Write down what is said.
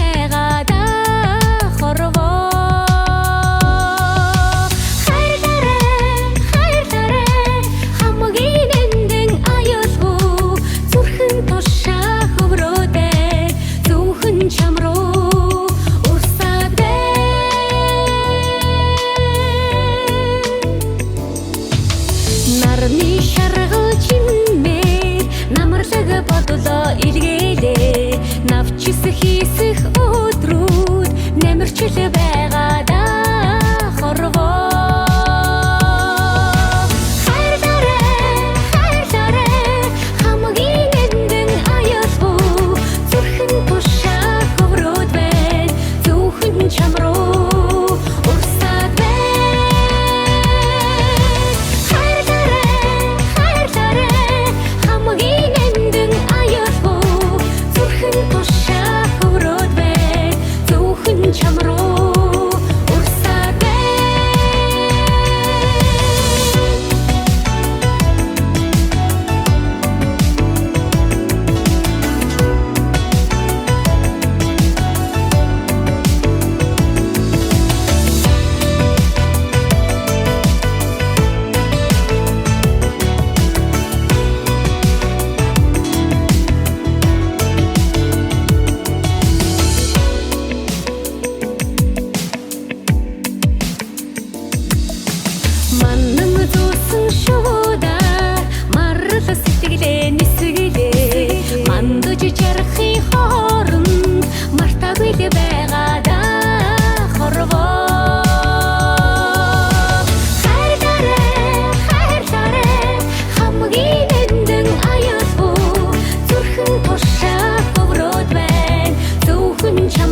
байгаа да хорвоо хайрлаарай хамгийн эндэн аюулгүй зүрхэн тушаа хөврөөдэй зөвхөн чам руу урсаад нарны шаргал чиммээр намарлаг бодлоо илгээлээ навчис хийсэх өдрүүд нэмэрчл байгаа да хорвоо хайрлаарай хамгийн эндэн аюулгүй зүрхэн тушаа хөврөөд байна зөвхөн чам руу урсаад хайрлаарай хамгийн эндэн аюулгүй зүрхэн тушаа хөврөөд байна зөвхөн чам руу урсаад маннан зуусан шуудаа марл сэтгэлээ нисгэлээ мандаж жарахын хооронд мартаагүй л байгаа да хорвоо хайрлаарай хамгийн эндэн аюулгүй зүрхэн тушаа хөврөөд байна зөвхөн чам